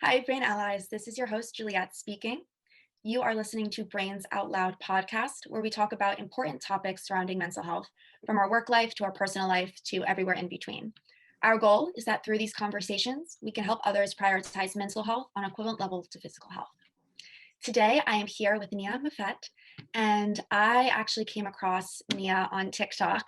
Hi, Brain Allies. This is your host, Juliette, speaking. You are listening to Brains Out Loud podcast, where we talk about important topics surrounding mental health, from our work life to our personal life to everywhere in between. Our goal is that through these conversations, we can help others prioritize mental health on equivalent levels to physical health. Today, I am here with Ne'A Moffett, and I actually came across Ne'A on TikTok,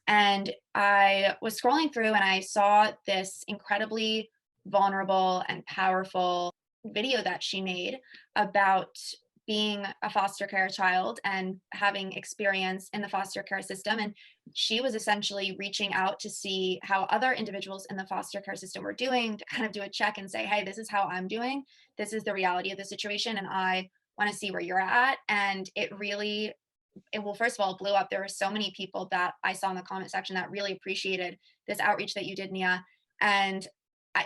and I was scrolling through and I saw this incredibly vulnerable and powerful video that she made about being a foster care child and having experience in the foster care system. And she was essentially reaching out to see how other individuals in the foster care system were doing, to kind of do a check and say, hey, this is how I'm doing. This is the reality of the situation. And I want to see where you're at. And well, first of all, it blew up. There were so many people that I saw in the comment section that really appreciated this outreach that you did, Ne'A. And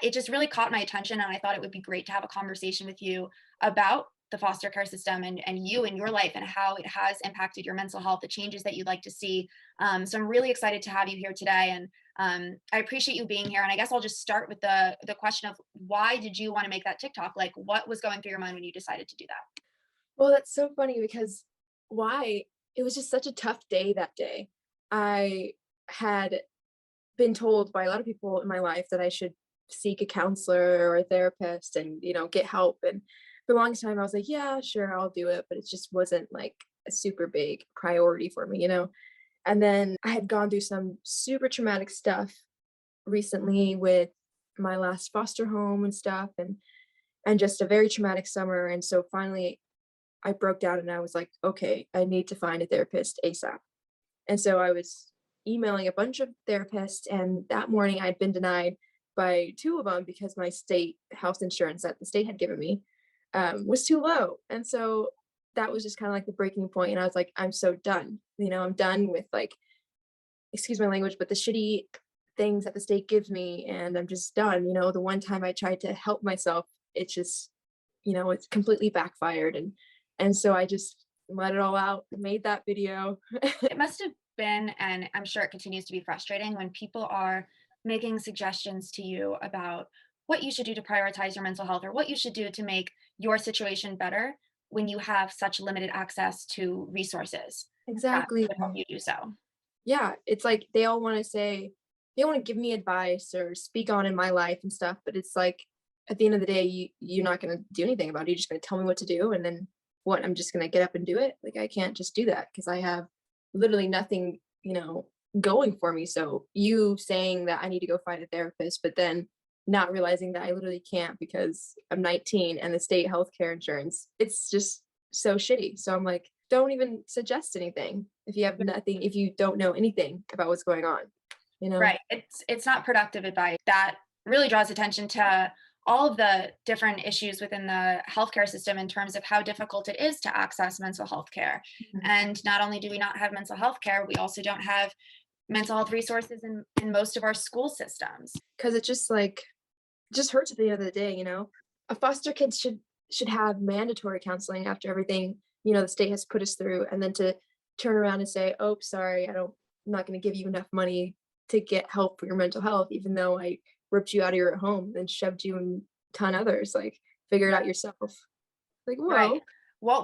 it just really caught my attention. And I thought it would be great to have a conversation with you about the foster care system and you and your life and how it has impacted your mental health, the changes that you'd like to see. So I'm really excited to have you here today. And I appreciate you being here. And I guess I'll just start with the question of why did you want to make that TikTok? Like, what was going through your mind when you decided to do that? Well, that's so funny because why? It was just such a tough day that day. I had been told by a lot of people in my life that I should seek a counselor or a therapist and, get help. And for the longest time, I was like, yeah, sure, I'll do it. But it just wasn't like a super big priority for me. And then I had gone through some super traumatic stuff recently with my last foster home and stuff and just a very traumatic summer. And so finally I broke down and I was like, okay, I need to find a therapist ASAP. And so I was emailing a bunch of therapists, and that morning I'd been denied by two of them because my state health insurance that the state had given me was too low. And so that was just kind of like the breaking point. And I was like, I'm so done. I'm done with like, excuse my language, but the shitty things that the state gives me. And I'm just done. The one time I tried to help myself, it just, it's completely backfired. And so I just let it all out, made that video. It must have been, and I'm sure it continues to be frustrating when people are making suggestions to you about what you should do to prioritize your mental health or what you should do to make your situation better when you have such limited access to resources that Exactly. would help you do so. Yeah, it's like they all want to say, they want to give me advice or speak on in my life and stuff, but it's like at the end of the day, you're not going to do anything about it. You're just going to tell me what to do, and then what? I'm just going to get up and do it. Like I can't just do that because I have literally nothing, going for me. So you saying that I need to go find a therapist, but then not realizing that I literally can't because I'm 19 and the state healthcare insurance, it's just so shitty. So I'm like, don't even suggest anything if you have nothing, if you don't know anything about what's going on, you know? Right. It's not productive advice. That really draws attention to all of the different issues within the healthcare system in terms of how difficult it is to access mental health care. And not only do we not have mental health care, we also don't have mental health resources in most of our school systems. Because it just like just hurts at the end of the day, A foster kid should have mandatory counseling after everything, the state has put us through, and then to turn around and say, "Oh, sorry, I'm not going to give you enough money to get help for your mental health, even though I ripped you out of your home and shoved you in a ton others. Like, figure it out yourself." Like, Right. whoa.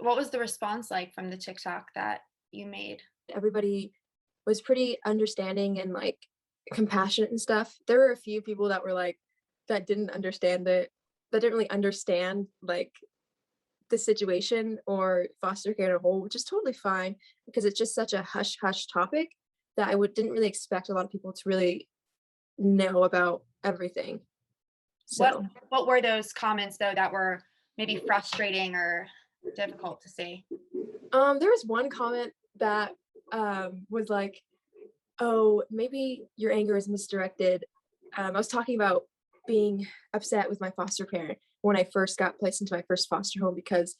What was the response like from the TikTok that you made? Everybody was pretty understanding and like compassionate and stuff. There were a few people that were like that didn't understand it, that didn't really understand like the situation or foster care in a whole, which is totally fine because it's just such a hush hush topic that didn't really expect a lot of people to really know about everything. What So what were those comments though that were maybe frustrating or difficult to see? there was one comment that was like, "Oh, maybe your anger is misdirected." I was talking about being upset with my foster parent when I first got placed into my first foster home because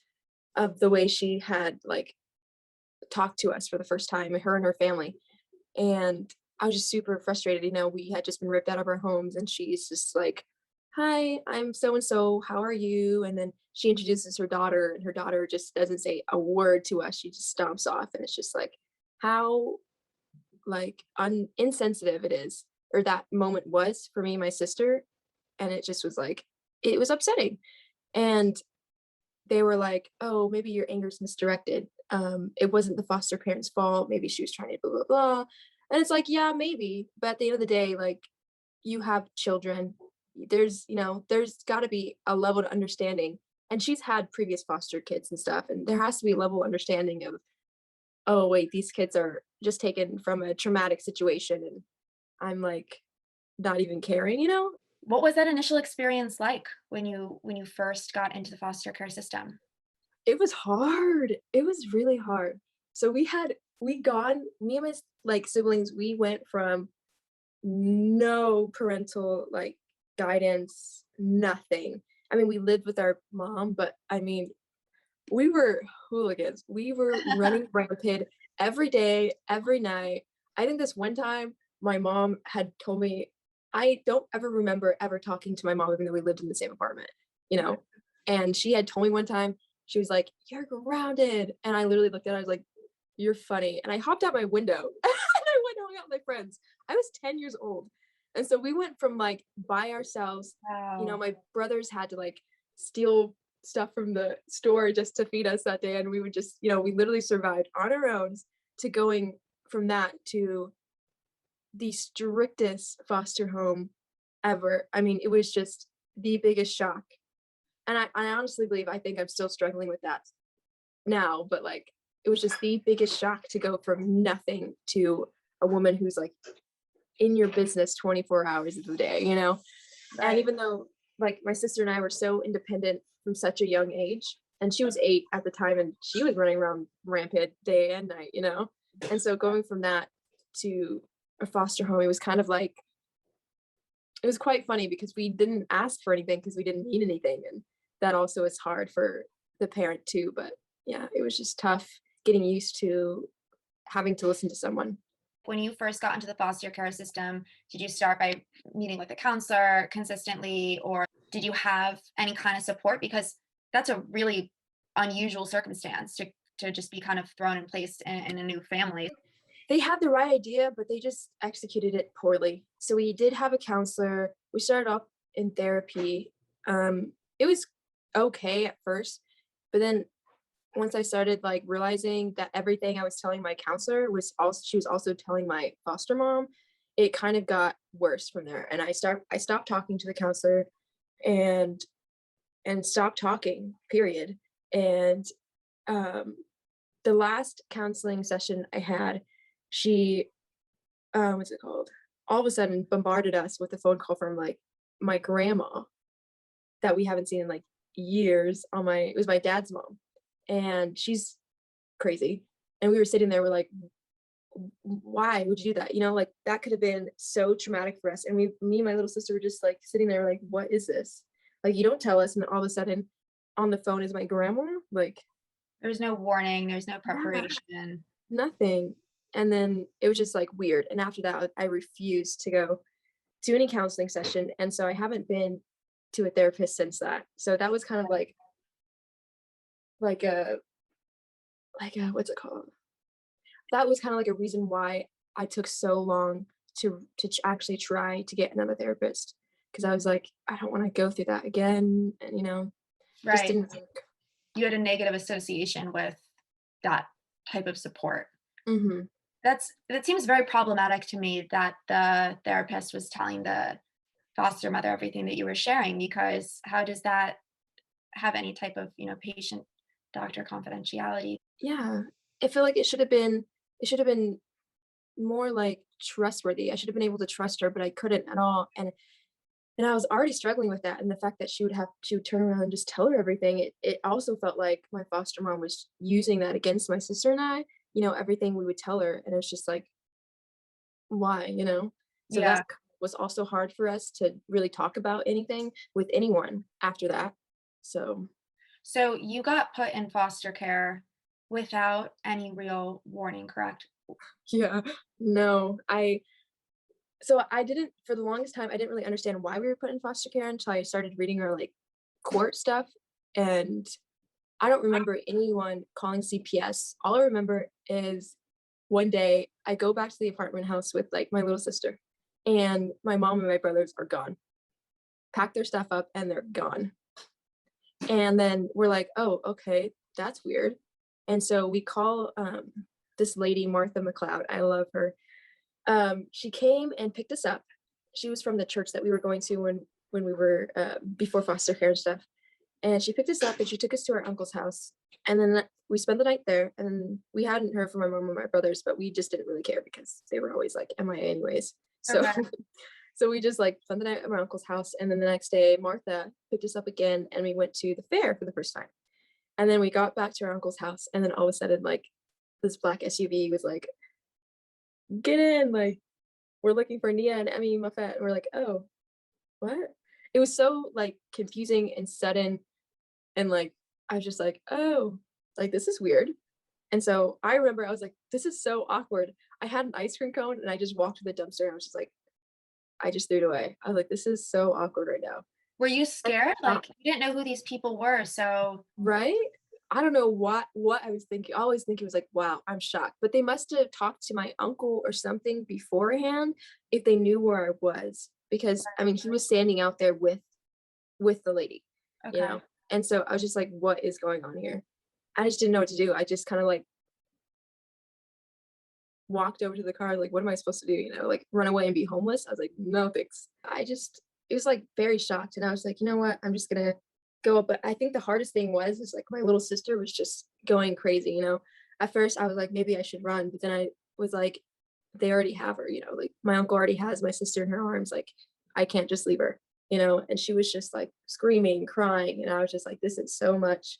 of the way she had like talked to us for the first time, her and her family. And I was just super frustrated. We had just been ripped out of our homes, and she's just like, "Hi, I'm so and so. How are you?" And then she introduces her daughter, and her daughter just doesn't say a word to us. She just stomps off, and it's just like how like insensitive it is, or that moment was for me and my sister. And it just was like it was upsetting. And they were like, "Oh, maybe your anger's misdirected. It wasn't the foster parents' fault. Maybe she was trying to blah blah blah." And it's like, yeah, maybe. But at the end of the day, like, you have children. There's got to be a level of understanding. And she's had previous foster kids and stuff, and there has to be a level of understanding of, oh wait, these kids are just taken from a traumatic situation, and I'm like not even caring. What was that initial experience like when you first got into the foster care system? It was hard. It was really hard. So we gone me and my like siblings, we went from no parental like guidance, nothing. I mean, we lived with our mom, but I mean, we were hooligans. We were running rampant every day, every night. I think this one time my mom had told me, I don't ever remember ever talking to my mom, even though we lived in the same apartment, you know? And she had told me one time, she was like, "You're grounded." And I literally looked at her, I was like, "You're funny." And I hopped out my window and I went hang out with my friends. I was 10 years old. And so we went from like by ourselves, Wow. my brothers had to like steal stuff from the store just to feed us that day. And we would just, we literally survived on our own to going from that to the strictest foster home ever. I mean, it was just the biggest shock. And I honestly believe I think I'm still struggling with that now, but like it was just the biggest shock to go from nothing to a woman who's like in your business 24 hours of the day. And Right. even though like my sister and I were so independent from such a young age, and she was 8 at the time and she was running around rampant day and night. And so going from that to a foster home, it was kind of like it was quite funny because we didn't ask for anything because we didn't need anything. And that also is hard for the parent too. But yeah, it was just tough getting used to having to listen to someone. When you first got into the foster care system, did you start by meeting with a counselor consistently, or did you have any kind of support? Because that's a really unusual circumstance to just be kind of thrown and placed in a new family. They had the right idea, but they just executed it poorly. So we did have a counselor. We started off in therapy. It was okay at first, but then once I started like realizing that everything I was telling my counselor was also she was also telling my foster mom, it kind of got worse from there. And I stopped talking to the counselor and stopped talking, period. And um the last counseling session I had, she what's it called? All of a sudden bombarded us with a phone call from like my grandma that we haven't seen in like years on my it was my dad's mom. And she's crazy. And we were sitting there, we're like, why would you do that? Like that could have been so traumatic for us. And me and my little sister were just like sitting there, like, what is this? Like, you don't tell us. And all of a sudden on the phone is my grandma. Like, There's no warning, there's no yeah, preparation. nothing. And then it was just like weird. And after that, I refused to go to any counseling session. And so I haven't been to a therapist since that. So that was kind of like a, what's it called? That was kind of like a reason why I took so long actually try to get another therapist because I was like, I don't want to go through that again, and just Right. didn't think. You had a negative association with that type of support. Hmm. That seems very problematic to me that the therapist was telling the foster mother everything that you were sharing, because how does that have any type of, patient doctor confidentiality? Yeah, I feel like it should have been more like trustworthy. I should have been able to trust her, but I couldn't at all. And I was already struggling with that, and the fact that she would turn around and just tell her everything, it also felt like my foster mom was using that against my sister and I, everything we would tell her, and it was just like, why? So Yeah. that was also hard for us to really talk about anything with anyone after that. So, So you got put in foster care without any real warning, correct? yeah, no, I didn't for the longest time, I didn't really understand why we were put in foster care until I started reading our, like, court stuff, and I don't remember anyone calling CPS. All I remember is one day I go back to the apartment house with, like, my little sister, and my mom and my brothers are gone. pack their stuff up, and they're gone. And then we're like, oh, okay, that's weird. And so we call this lady, Martha McLeod. I love her. She came and picked us up. She was from the church that we were going to when we were before foster care and stuff. And she picked us up and she took us to our uncle's house. And then we spent the night there. And we hadn't heard from my mom or my brothers, but we just didn't really care because they were always like MIA anyways. So Okay. so we just like spent the night at my uncle's house. And then the next day, Martha picked us up again and we went to the fair for the first time. And then we got back to our uncle's house. And then all of a sudden, like this black SUV was like, get in, like, we're looking for Ne'A and Emmy Moffett. And we're like, oh, what? It was so like confusing and sudden. And like, I was just like, oh, like this is weird. And so I remember I was like, this is so awkward. I had an ice cream cone and I just walked to the dumpster and I was just like, I just threw it away. I was like, this is so awkward right now. Were you And, scared? Like you didn't know who these people were, so right? I don't know what I was thinking. I always think it was like, wow, I'm shocked. But they must have talked to my uncle or something beforehand if they knew where I was. Because I mean, he was standing out there with the lady, you okay. know? And so I was just like, what is going on here? I just didn't know what to do. I just kind of like walked over to the car, like, what am I supposed to do? You know, like run away and be homeless? I was like, no thanks. It was like very shocked. And I was like, you know what? I'm just gonna go up. But I think the hardest thing is like my little sister was just going crazy, you know. At first I was like, maybe I should run, but then I was like, they already have her, you know, like my uncle already has my sister in her arms, like I can't just leave her, you know. And she was just like screaming, crying, and I was just like, this is so much.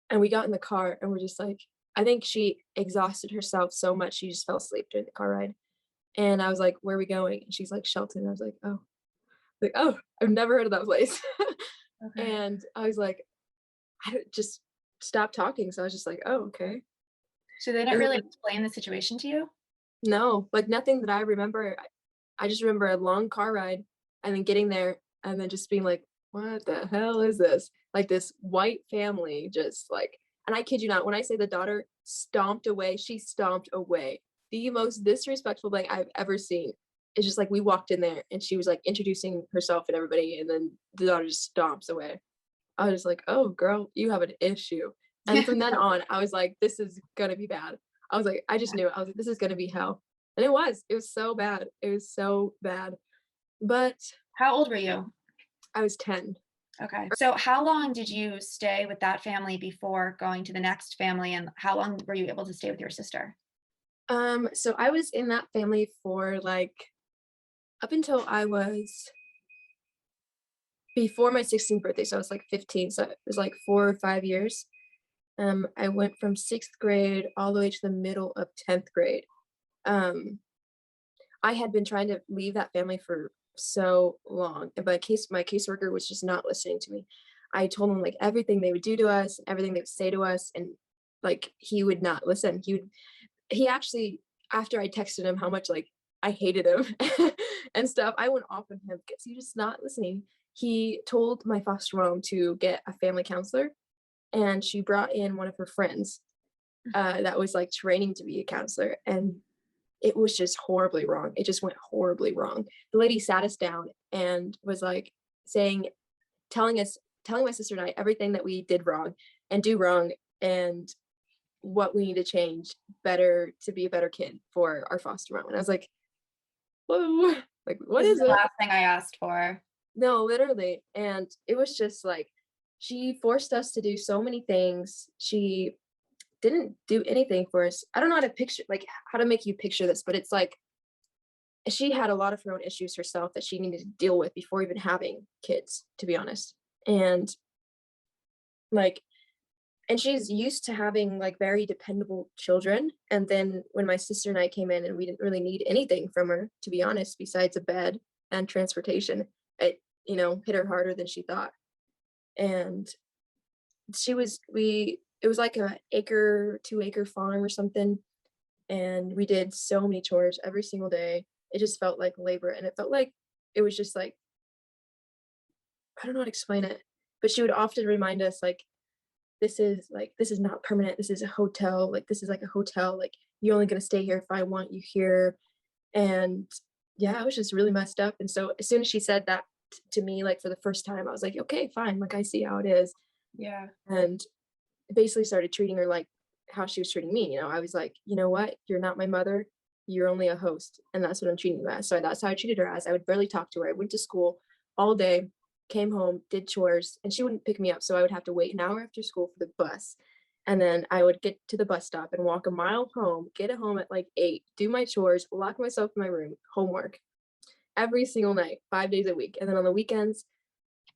And we got in the car and we're just like, I think she exhausted herself so much she just fell asleep during the car ride. And I was like, where are we going? And she's like, Shelton. And I was like, oh, I've never heard of that place. Okay. And I was like, just stop talking. So I was just like, oh, okay. So they didn't And really then explain the situation to you? no, like nothing that I remember. I just remember a long car ride and then getting there and then just being like, what the hell is this? Like this white family just like, and I kid you not, when I say the daughter stomped away, she stomped away. The most disrespectful thing I've ever seen. It's just like we walked in there and she was like introducing herself and everybody, and then the daughter just stomps away. I was like, oh girl, you have an issue. And from then on, I was like, this is gonna be bad. I was like, I just knew it. I was like, this is gonna be hell. And it was. It was so bad. It was so bad. But How old were you? I was 10. Okay. So how long did you stay with that family before going to the next family, and how long were you able to stay with your sister? So I was in that family for like up until I was before my 16th birthday. So I was like 15. So it was like 4 or 5 years. I went from sixth grade all the way to the middle of 10th grade. Um, I had been trying to leave that family for so long, and my caseworker was just not listening to me. I told him like everything they would do to us, everything they would say to us, and like he would not listen. He actually, after I texted him how much like I hated him and stuff, I went off on him because he was just not listening. He told my foster mom to get a family counselor, and she brought in one of her friends that was like training to be a counselor, and it was just horribly wrong. It just went horribly wrong. The lady sat us down and was like saying, telling my sister and I everything that we did wrong and do wrong and what we need to change better to be a better kid for our foster mom. And I was like, whoa, like, what This is is the it? last thing I asked for. No, literally. And it was just like, she forced us to do so many things. She didn't do anything for us. I don't know how to picture, like, how to make you picture this, but it's like, she had a lot of her own issues herself that she needed to deal with before even having kids, to be honest. And like, and she's used to having like very dependable children. And then when my sister and I came in and we didn't really need anything from her, to be honest, besides a bed and transportation, it, you know, hit her harder than she thought. And it was like a 2 acre farm or something. And we did so many chores every single day. It just felt like labor. And it felt like it was just like, I don't know how to explain it, but she would often remind us this is not permanent. This is a hotel. Like, this is like a hotel. Like, you're only going to stay here if I want you here. And yeah, I was just really messed up. And so as soon as she said that to me, like, for the first time. I was like, okay, fine, like, I see how it is. Yeah. And basically started treating her like how she was treating me. I was like, you know what? You're not my mother. You're only a host. And that's what I'm treating you as. So that's how I treated her as. I would barely talk to her. I went to school all day, came home, did chores, and she wouldn't pick me up. So I would have to wait an hour after school for the bus. And then I would get to the bus stop and walk a mile home, get it home at like 8, do my chores, lock myself in my room, homework every single night, 5 days a week. And then on the weekends,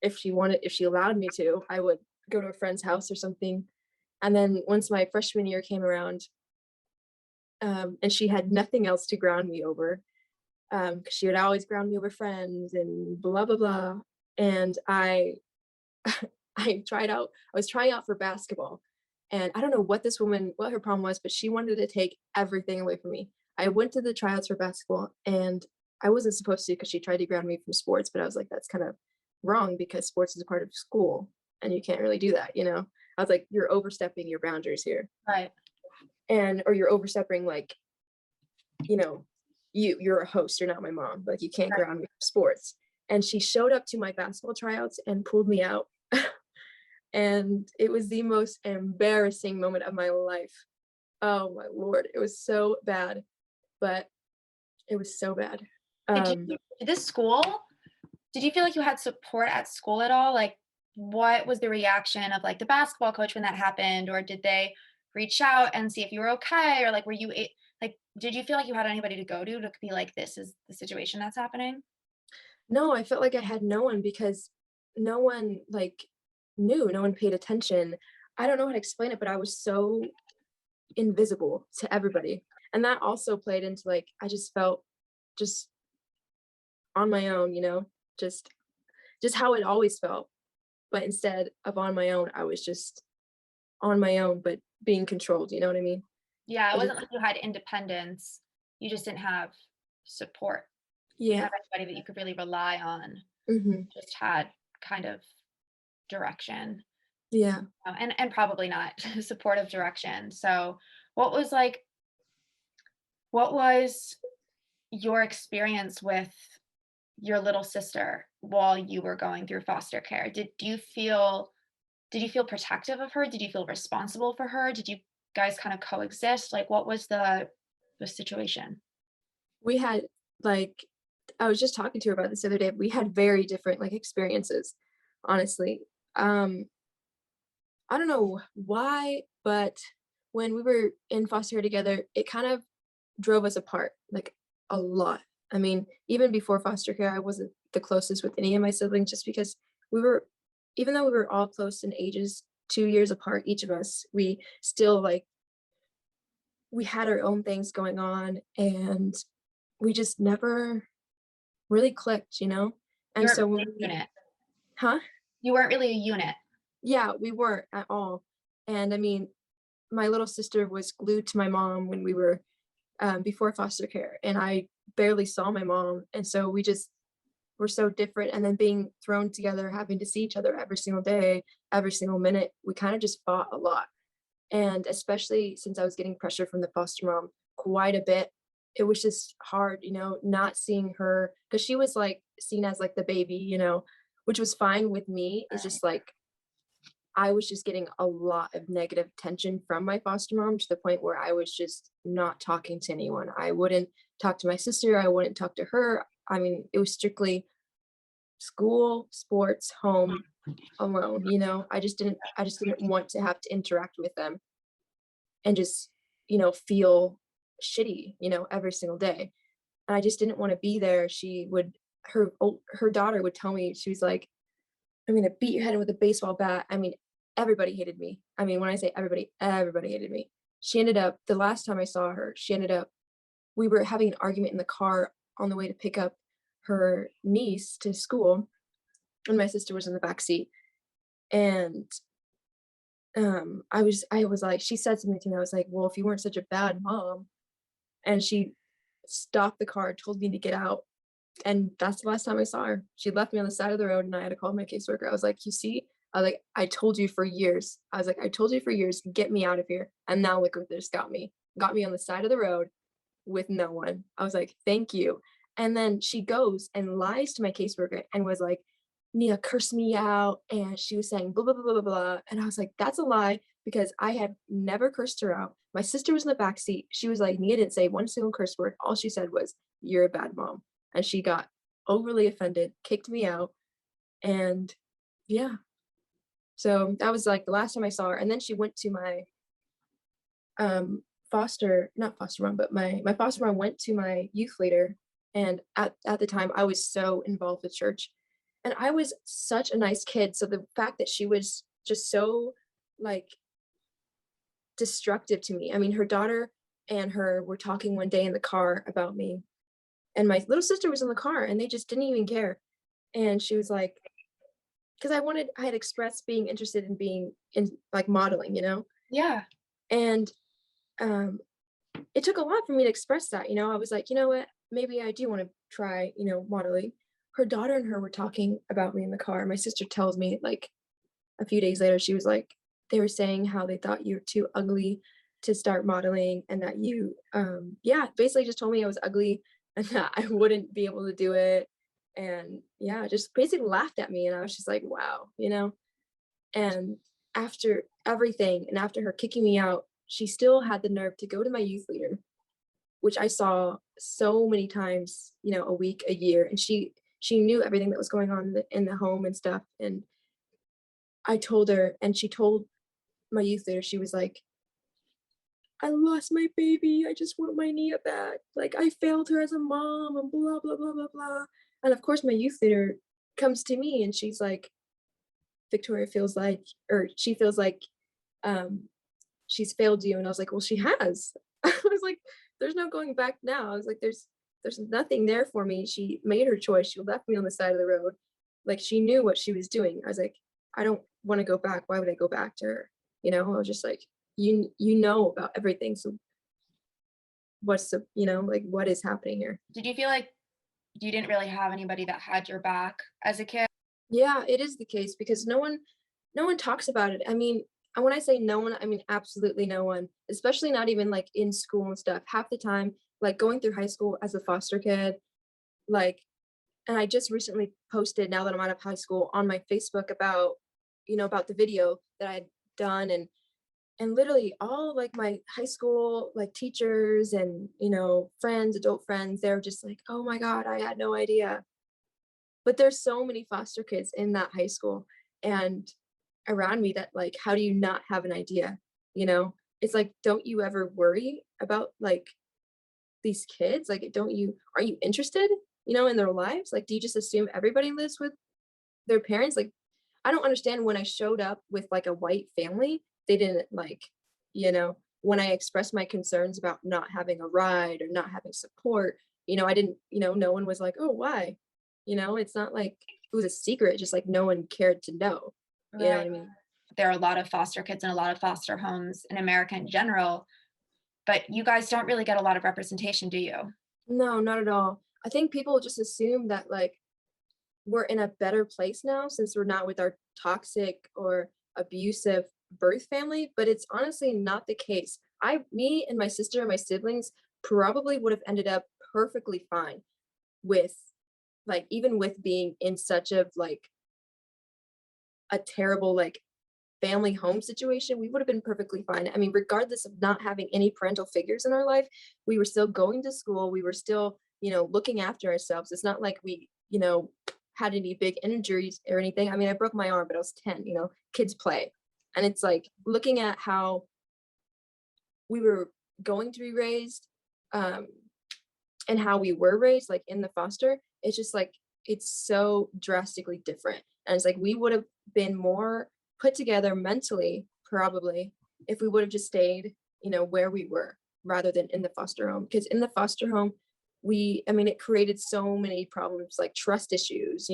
if she allowed me to, I would go to a friend's house or something. And then once my freshman year came around, and she had nothing else to ground me over, because she would always ground me over friends and blah blah blah. And I was trying out for basketball, and I don't know what her problem was, but she wanted to take everything away from me. I went to the tryouts for basketball, and I wasn't supposed to because she tried to ground me from sports, but I was like, that's kind of wrong because sports is a part of school, and you can't really do that. I was like, you're overstepping your boundaries here, Right. or you're overstepping, like, you know, you're a host, you're not my mom. Like, you can't Right. ground me for sports. And she showed up to my basketball tryouts and pulled me out. And it was the most embarrassing moment of my life. Oh my Lord. It was so bad. But it was so bad. Did you did this school did you feel like you had support at school at all? Like, what was the reaction of, like, the basketball coach when that happened? Or did they reach out and see if you were okay? Or, like, were you a like, did you feel like you had anybody to go to be like, "This is the situation that's happening?" No, I felt like I had no one because no one, like, knew, no one paid attention. I don't know how to explain it, but I was so invisible to everybody. And that also played into, like, I just felt just on my own, just how it always felt. But instead of on my own, I was just on my own, but being controlled, you know what I mean? Yeah, it I wasn't just like you had independence. You just didn't have support. You didn't Yeah. have anybody that you could really rely on. Mhm. Just had kind of direction, Yeah. and probably not supportive direction. So, what was like what was your experience with your little sister while you were going through foster care? Did you feel protective of her? Did you feel responsible for her? Did you guys kind of coexist? Like, what was the situation? We had, like I was just talking to her about this the other day. We had very different, like, experiences, honestly. Um, I don't know why, but when we were in foster care together, it kind of drove us apart, like, a lot. I mean, even before foster care, I wasn't the closest with any of my siblings just because we were even though we were all close in ages, 2 years apart, each of us, we still, like, we had our own things going on, and we just never really clicked. You And weren't so really when a we unit. Huh? You weren't really a unit. Yeah, we weren't at all. And I mean, my little sister was glued to my mom when we were, before foster care, and I barely saw my mom, and so we just were so different, and then being thrown together, having to see each other every single day, every single minute, we kinda just fought a lot. And especially since I was getting pressure from the foster mom quite a bit, it was just hard, not seeing her because she was, like, seen as, like, the baby, which was fine with me. It's Right. just, like, I was just getting a lot of negative attention from my foster mom to the point where I was just not talking to anyone. I wouldn't talk to my sister, I wouldn't talk to her. I mean, it was strictly school, sports, home, alone. I just didn't want to have to interact with them and just, feel shitty, every single day. And I just didn't want to be there. Her daughter would tell me, she was like, I'm gonna beat your head in with a baseball bat. I mean, everybody hated me. I mean, when I say everybody, everybody hated me. The last time I saw her, we were having an argument in the car on the way to pick up her niece to school, and my sister was in the back seat. And I was like, she said something to me. I was like, well, if you weren't such a bad mom, and she stopped the car, told me to get out. And that's the last time I saw her. She left me on the side of the road and I had to call my caseworker. I was like, you see, I told you for years. I was like, I told you for years, get me out of here. And now look what this got me. Got me on the side of the road with no one. I was like, thank you. And then she goes and lies to my caseworker and was like, Nia cursed me out. And she was saying blah, blah, blah, blah, blah, blah. And I was like, that's a lie because I have never cursed her out. My sister was in the back seat. She was like, Nia didn't say one single curse word. All she said was, you're a bad mom. And she got overly offended, kicked me out. And yeah, so that was like the last time I saw her. And then she went to my not foster mom, but my foster mom went to my youth leader. And at the time I was so involved with church and I was such a nice kid. So the fact that she was just so like destructive to me. I mean, her daughter and her were talking one day in the car about me. And my little sister was in the car and they just didn't even care. And she was like, because I had expressed being interested in being in like modeling, Yeah. And um it took a lot for me to express that. I was like, you know what, maybe I do want to try, modeling. Her daughter and her were talking about me in the car. My sister tells me like a few days later, she was like, they were saying how they thought you were too ugly to start modeling and that you yeah, basically just told me I was ugly and that I wouldn't be able to do it. And yeah, just basically laughed at me. And I was just like, wow, And after everything and after her kicking me out, she still had the nerve to go to my youth leader, which I saw so many times, a week, a year. And she knew everything that was going on in the home and stuff. And I told her, and she told my youth leader, she was like, I lost my baby. I just want my Nia back. Like I failed her as a mom and blah, blah, blah, blah, blah. And of course my youth leader comes to me and she's like, Victoria feels like, or she feels like she's failed you. And I was like, well, she has. I was like, there's no going back now. I was like, there's nothing there for me. She made her choice. She left me on the side of the road. Like she knew what she was doing. I was like, I don't want to go back. Why would I go back to her? I was just like, you know about everything. So what's the, like what is happening here? Did you feel like you didn't really have anybody that had your back as a kid? Yeah, it is the case because no one talks about it. I mean, and when I say no one, I mean absolutely no one, especially not even like in school and stuff. Half the time, like going through high school as a foster kid, like, and I just recently posted now that I'm out of high school on my Facebook about, about the video that I had done and literally all like my high school like teachers and, friends, adult friends, they're just like, oh my God, I had no idea. But there's so many foster kids in that high school and around me that like, how do you not have an idea? It's like, don't you ever worry about like these kids? Like, are you interested, in their lives? Like, do you just assume everybody lives with their parents? Like, I don't understand when I showed up with like a white family, they didn't like, when I expressed my concerns about not having a ride or not having support, I didn't, no one was like, oh, why? It's not like it was a secret, just like no one cared to know. You know Right. what I mean? There are a lot of foster kids and a lot of foster homes in America in general, but you guys don't really get a lot of representation, do you? No, not at all. I think people just assume that like we're in a better place now since we're not with our toxic or abusive birth family, but it's honestly not the case. Me and my sister and my siblings probably would have ended up perfectly fine with like even with being in such a like a terrible like family home situation, we would have been perfectly fine. I mean, regardless of not having any parental figures in our life, we were still going to school. We were still, looking after ourselves. It's not like we, had any big injuries or anything. I mean, I broke my arm, but I was 10, kids play. And it's like looking at how we were going to be raised um, and how we were raised, like in the foster, it's just like, it's so drastically different. And it's like we would have been more put together mentally, probably, if we would have just stayed, where we were rather than in the foster home. Because in the foster home, I mean, it created so many problems like trust issues,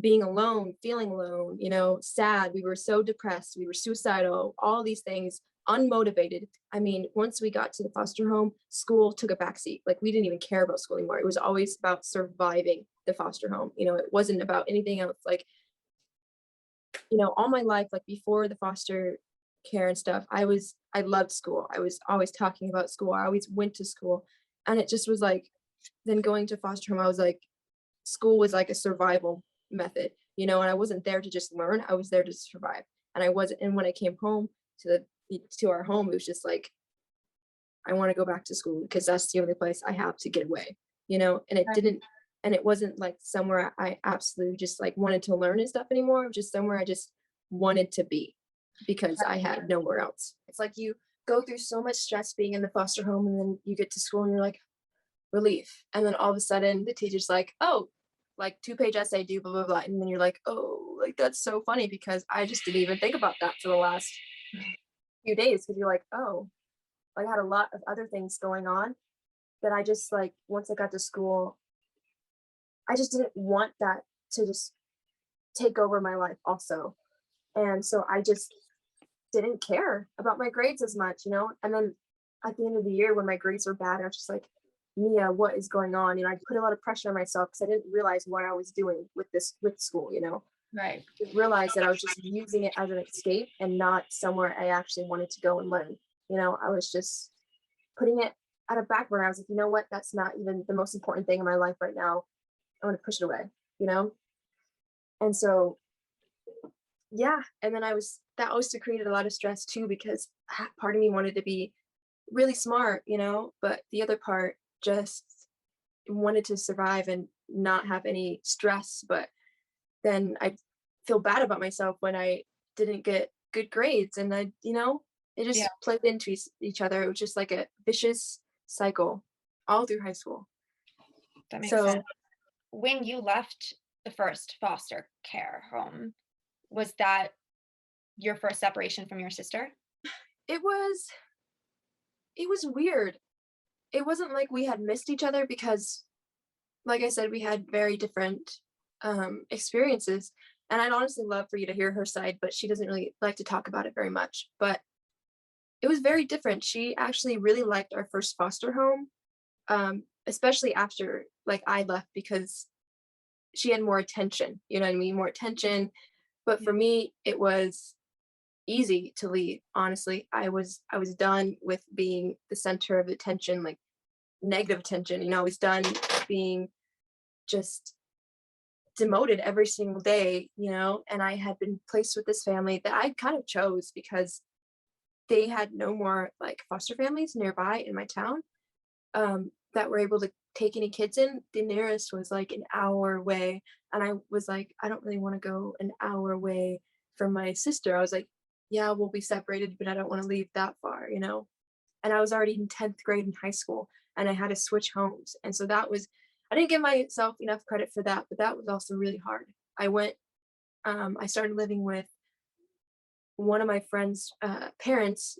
being alone, feeling alone, sad. We were so depressed. We were suicidal, all these things, unmotivated. I mean, once we got to the foster home, school took a backseat. Like we didn't even care about school anymore. It was always about surviving the foster home. It wasn't about anything else. Like, all my life, like before the foster care and stuff, I loved school. I was always talking about school. I always went to school. And it just was like, then going to foster home, I was like, school was like a survival method, and I wasn't there to just learn. I was there to survive. And I wasn't, and when I came home to our home, it was just like, I want to go back to school because that's the only place I have to get away, and it Right. didn't, and it wasn't like somewhere I absolutely just like wanted to learn and stuff anymore. It was just somewhere I just wanted to be because I had nowhere else. It's like you go through so much stress being in the foster home, and then you get to school and you're like, relief. And then all of a sudden the teacher's like, oh, like 2-page essay, do blah, blah, blah. And then you're like, oh, like that's so funny because I just didn't even think about that for the last few days. Cause you're like, oh, I had a lot of other things going on that I just like, once I got to school, I just didn't want that to just take over my life also. And so I just didn't care about my grades as much. And then at the end of the year when my grades were bad, I was just like, Ne'A, what is going on? I put a lot of pressure on myself because I didn't realize what I was doing with school. Right. I realized that I was just using it as an escape and not somewhere I actually wanted to go and learn. I was just putting it at a back burner. I was like, you know what? That's not even the most important thing in my life right now. I want to push it away, you know? And so, yeah. And then that also created a lot of stress too, because part of me wanted to be really smart, but the other part just wanted to survive and not have any stress. But then I feel bad about myself when I didn't get good grades. And it Yeah, just played into each other. It was just like a vicious cycle all through high school. that makes sense. So When you left the first foster care home, was that your first separation from your sister? it was it was weird. It wasn't like we had missed each other because, like I said, we had very different experiences. And I'd honestly love for you to hear her side, but she doesn't really like to talk about it very much. But it was very different. She actually really liked our first foster home, especially after like I left because she had more attention. You know what I mean? More attention. But Yeah. for me, it was easy to leave. Honestly, I was done with being the center of attention, like negative attention. I was done being just demoted every single day, and I had been placed with this family that I kind of chose because they had no more like foster families nearby in my town that were able to take any kids in. The nearest was like an hour away. And I was like, I don't really want to go an hour away from my sister. I was like, yeah, we'll be separated, but I don't want to leave that far. And I was already in 10th grade in high school and I had to switch homes. And so I didn't give myself enough credit for that, but that was also really hard. I started living with one of my friend's parents.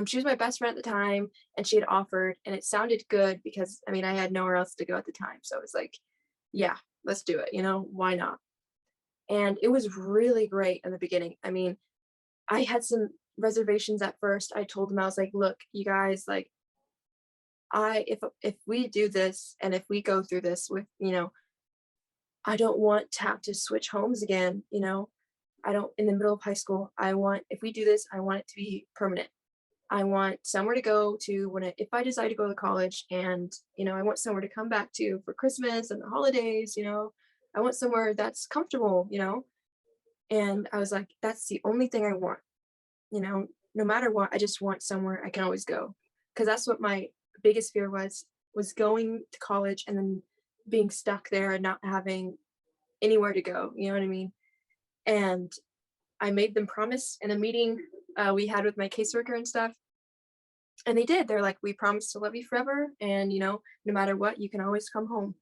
She was my best friend at the time and she had offered and it sounded good because I mean I had nowhere else to go at the time. So I was like, yeah, let's do it, why not? And it was really great in the beginning. I mean, I had some reservations at first. I told them I was like, look, you guys, like if we do this and if we go through this with, I don't want to have to switch homes again. I don't in the middle of high school. If we do this, I want it to be permanent. I want somewhere to go to if I decide to go to college and I want somewhere to come back to for Christmas and the holidays. I want somewhere that's comfortable. And I was like, that's the only thing I want. No matter what, I just want somewhere I can always go. Cause that's what my biggest fear was going to college and then being stuck there and not having anywhere to go. You know what I mean? And I made them promise in a meeting we had with my caseworker and stuff. And they did. They're like, we promise to love you forever. And, no matter what, you can always come home.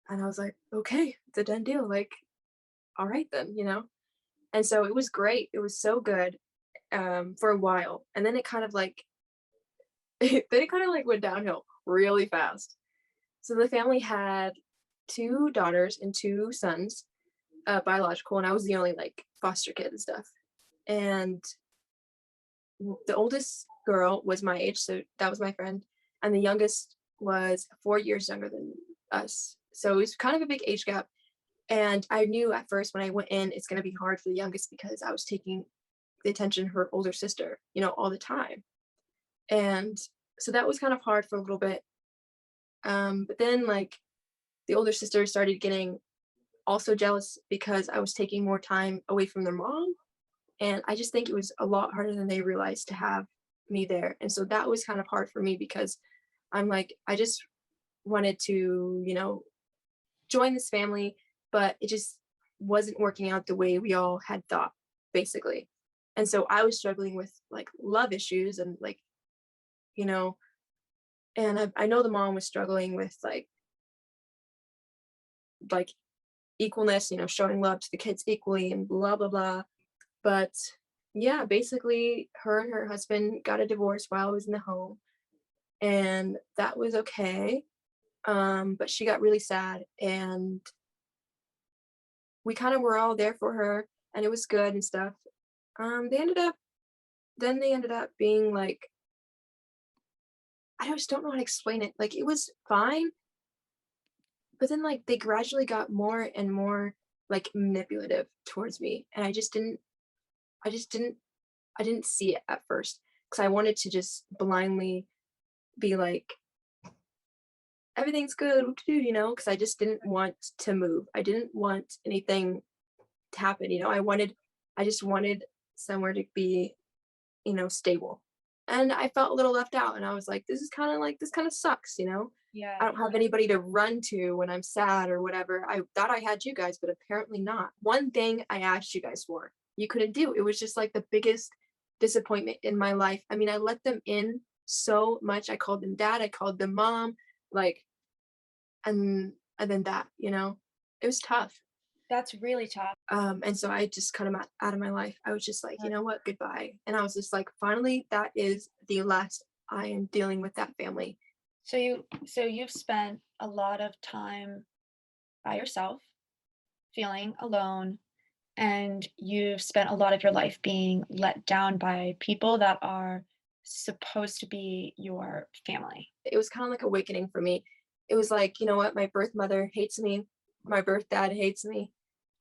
And I was like, okay, it's a done deal. Like, all right then. And so it was great. It was so good for a while. And then it kind of like, went downhill really fast. So the family had 2 daughters and 2 sons, biological. And I was the only like foster kid and stuff. And the oldest girl was my age, so that was my friend, and the youngest was 4 years younger than us. So it was kind of a big age gap. And I knew at first when I went in, it's going to be hard for the youngest because I was taking the attention of her older sister, all the time. And so that was kind of hard for a little bit. But then like the older sister started getting also jealous because I was taking more time away from their mom. And I just think it was a lot harder than they realized to have me there. And so that was kind of hard for me because I'm like, I just wanted to, join this family, but it just wasn't working out the way we all had thought, basically. And so I was struggling with like love issues and like, you know, and I know the mom was struggling with like equalness, showing love to the kids equally and blah blah blah. But yeah, basically her and her husband got a divorce while I was in the home, and that was okay. But she got really sad, and we kind of were all there for her, and it was good and stuff. They ended up then they ended up being like, I just don't know how to explain it. Like it was fine, but then like they gradually got more and more like manipulative towards me, and I just didn't I didn't see it at first because I wanted to just blindly be like, everything's good, what to do, because I just didn't want to move. I didn't want anything to happen, I just wanted somewhere to be, stable. And I felt a little left out and I was like, this kind of sucks. I Yeah. don't have anybody to run to when I'm sad or whatever. I thought I had you guys, but apparently not. One thing I asked you guys for, you couldn't do. It was just like the biggest disappointment in my life. I mean, I let them in so much. I called them dad, I called them mom, like, and then that. It was tough. That's really tough. And so I just cut him out of my life. I was just like, you know what, goodbye. And I was just like, finally, that is the last I am dealing with that family. So you've spent a lot of time by yourself, feeling alone, and you've spent a lot of your life being let down by people that are supposed to be your family. It was kind of like awakening for me. It was like, you know what, my birth mother hates me. My birth dad hates me.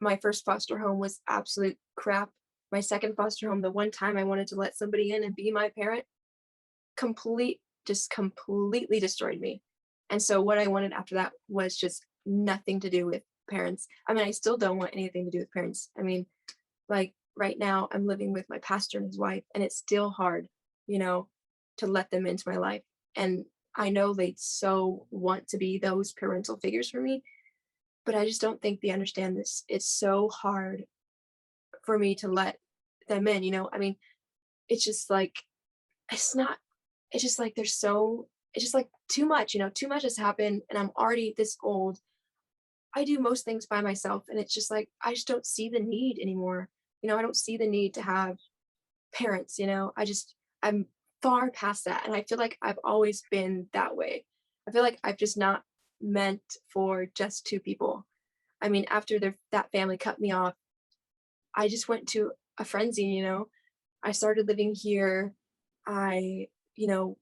My first foster home was absolute crap. My second foster home, the one time I wanted to let somebody in and be my parent, just completely destroyed me. And so what I wanted after that was just nothing to do with parents. I mean, I still don't want anything to do with parents. I mean, like right now I'm living with my pastor and his wife, and it's still hard, you know, to let them into my life. And I know they so want to be those parental figures for me, but I just don't think they understand this. It's so hard for me to let them in. I mean, it's just like it's not it's just like it's just like too much, too much has happened and I'm already this old. I do most things by myself and it's just like I just don't see the need anymore. I don't see the need to have parents. I'm far past that and I feel like I've always been that way. I feel like I've just not meant for just two people. I mean, after that family cut me off, I just went to a frenzy. I started living here. I,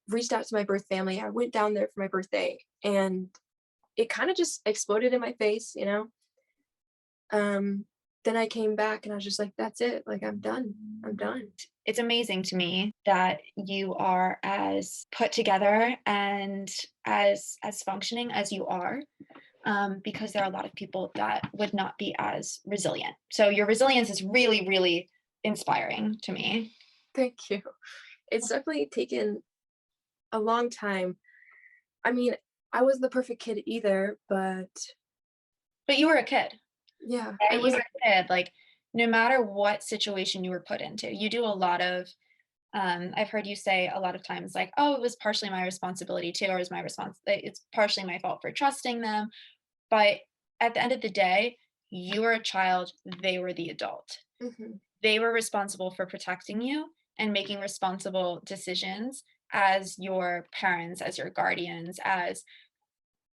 reached out to my birth family. I went down there for my birthday and it kind of just exploded in my face. Um, then I came back and I was just like, that's it. Like, I'm done. I'm done. It's amazing to me that you are as put together and as functioning as you are, because there are a lot of people that would not be as resilient. So your resilience is really, really inspiring to me. Thank you. It's definitely taken a long time. I mean, I wasn't the perfect kid either, but But you were a kid. yeah, I Right? You was. were a kid. Like no matter what situation you were put into, you do a lot of. I've heard you say a lot of times, like, "Oh, it was partially my responsibility too, or it's my It's partially my fault for trusting them." But at the end of the day, you were a child. They were the adult. Mhm. They were responsible for protecting you and making responsible decisions as your parents, as your guardians, as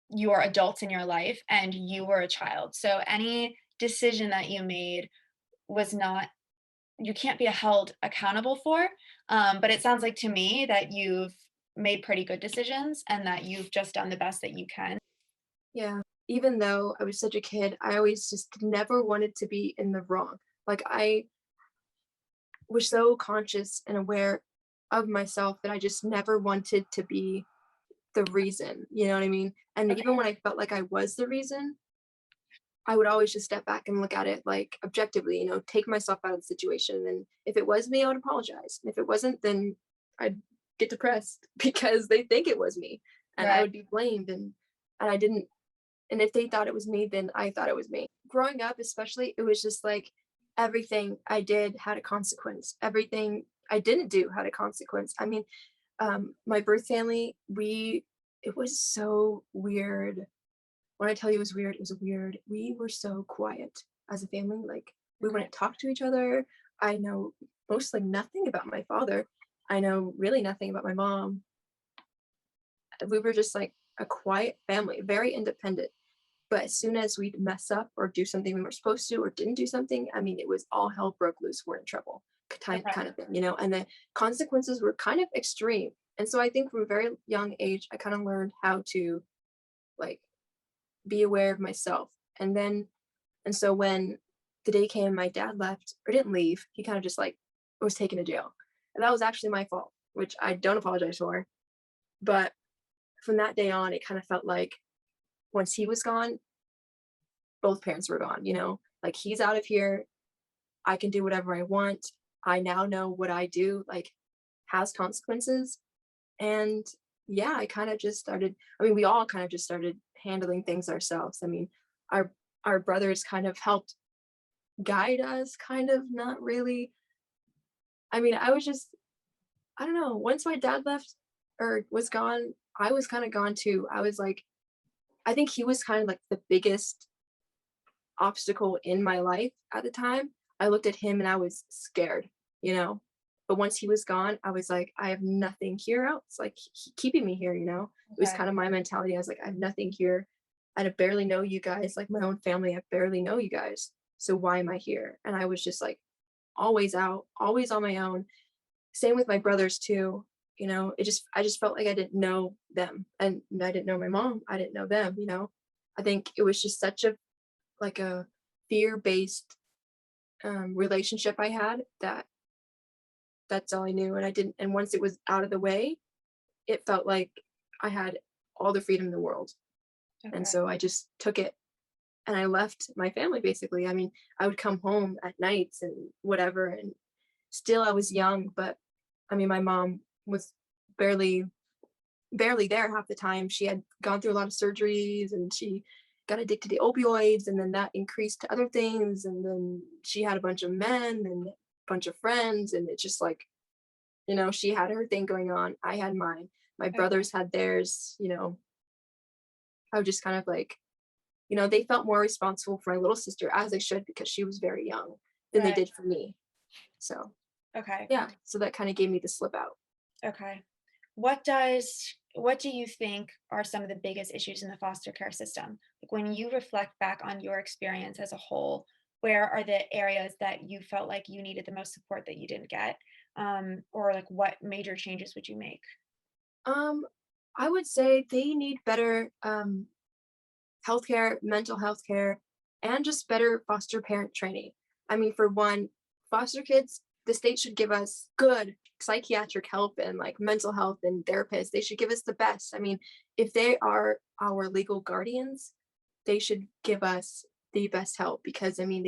your adults in your life, and you were a child. So any decision that you made was not, you can't be held accountable for. But it sounds like to me that you've made pretty good decisions and that you've just done the best that you can. Yeah. Even though I was such a kid, I always just never wanted to be in the wrong. Like I was so conscious and aware of myself that I just never wanted to be the reason, you know what I mean? And even Okay. when I felt like I was the reason, I would always just step back and look at it like objectively, take myself out of the situation. And if it was me, I would apologize. And if it wasn't, then I'd get depressed because they think it was me and I Right. would be blamed and I didn't. And if they thought it was me, then I thought it was me. Growing up, especially, it was just like everything I did had a consequence. Everything I didn't do had a consequence. I mean, my birth family, it was so weird. When I tell you it was weird. We were so quiet as a family. Like, we Okay. wouldn't talk to each other. I know mostly nothing about my father. I know really nothing about my mom. We were just like a quiet family, very independent. But as soon as we'd mess up or do something we were supposed to or didn't do something, I mean, it was all hell broke loose. We're in trouble, Okay. kind of thing. And the consequences were kind of extreme. And so I think from a very young age, I kind of learned how to like be aware of myself. And so when the day came, my dad left or didn't leave, he kind of just like was taken to jail. And that was actually my fault, which I don't apologize for. But from that day on, it kind of felt like once he was gone, both parents were gone. Like, he's out of here. I can do whatever I want. I now know what I do, like, has consequences. And yeah, I kind of just started, I mean, we all kind of just started handling things ourselves. I mean, our our brothers kind of helped guide us, kind of, not really. I mean, I don't know, once my dad left or was gone, I was kind of gone too. I was like, I think he was kind of like the biggest obstacle in my life at the time. I looked at him and I was scared, you know. But once he was gone, I was like, I have nothing here else. Like, keeping me here. It was Okay. kind of my mentality. I was like, I have nothing here. I barely know you guys, like my own family. I barely know you guys. So why am I here? And I was just like always out, always on my own. Same with my brothers too. I just felt like I didn't know them, and I didn't know my mom. I didn't know them. I think it was just such a fear-based relationship I had, that's all I knew. And I didn't, and once it was out of the way, it felt like I had all the freedom in the world. And Okay. so I just took it and I left my family basically. I mean, I would come home at nights and whatever, and still I was young, but I mean, my mom was barely barely there half the time. She had gone through a lot of surgeries and she got addicted to opioids, and then that increased to other things, and then she had a bunch of men and a bunch of friends, and it's just like, she had her thing going on, I had mine, my Okay. brothers had theirs. I was just kind of like, they felt more responsible for my little sister, as they should, because she was very young, than they Right. did for me. So Okay. yeah, so that kind of gave me the slip out. Okay. What do you think are some of the biggest issues in the foster care system? Like, when you reflect back on your experience as a whole, where are the areas that you felt like you needed the most support that you didn't get? Or like, what major changes would you make? um I would say they need better healthcare, mental health care, and just better foster parent training. I mean, for one, foster kids, the state should give us good psychiatric help and like mental health and therapists. They should give us the best. I mean, if they are our legal guardians, they should give us the best help, because I mean,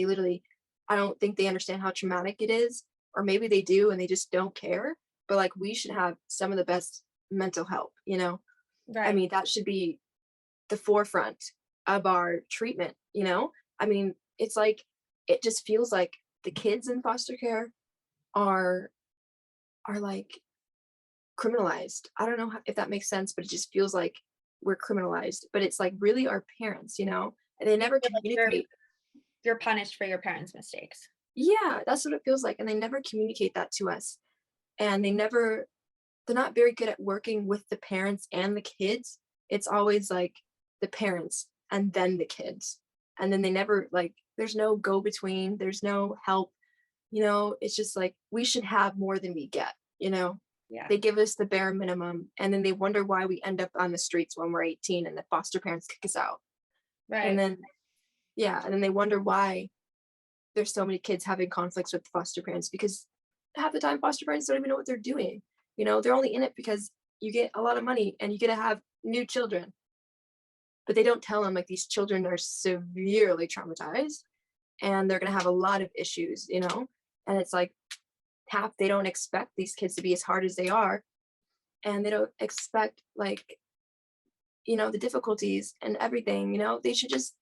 I don't think they understand how traumatic it is, or maybe they do and they just don't care. But like, we should have some of the best mental help. I Right. mean, that should be the forefront of our treatment. I mean, it's like, it just feels like the kids in foster care are like criminalized. I don't know if that makes sense, but it just feels like we're criminalized. But it's like really our parents, and they You never feel like communicate. you're punished for your parents' mistakes. Yeah, that's what it feels like. And they never communicate that to us. And they're not very good at working with the parents and the kids. It's always like the parents and then the kids. And then they never, like, there's no go between, there's no help. It's just like, we should have more than we get. Yeah. They give us the bare minimum, and then they wonder why we end up on the streets when we're 18 and the foster parents kick us out. And Right. then, yeah, and then they wonder why there's so many kids having conflicts with foster parents, because half the time foster parents don't even know what they're doing. They're only in it because you get a lot of money and you get to have new children, but they don't tell them like these children are severely traumatized and they're going to have a lot of issues, and it's like half they don't expect these kids to be as hard as they are, and they don't expect like the difficulties and everything. They should just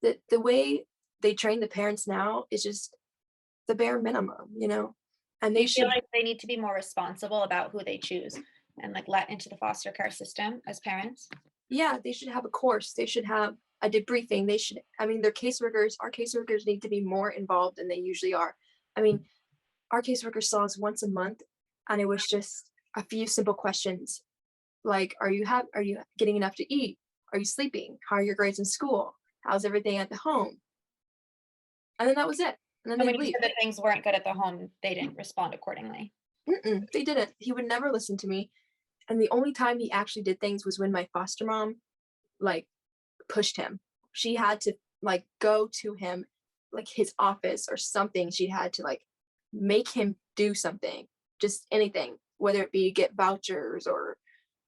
the way they train the parents now is just the bare minimum, and Do they you feel should. like they need to be more responsible about who they choose and like let into the foster care system as parents? Yeah, they should have a course. They should have a debriefing. They should, I mean, their caseworkers, our caseworkers need to be more involved than they usually are. I mean, our caseworker saw us once a month, and it was just a few simple questions like, are you getting enough to eat? Are you sleeping? How are your grades in school? How's everything at the home? And then that was it. And then And they'd when you leave. said that things weren't good at the home, they didn't respond accordingly. They didn't. He would never listen to me. And the only time he actually did things was when my foster mom like pushed him. She had to like go to him, like his office or something. She had to like make him do something, just anything, whether it be get vouchers or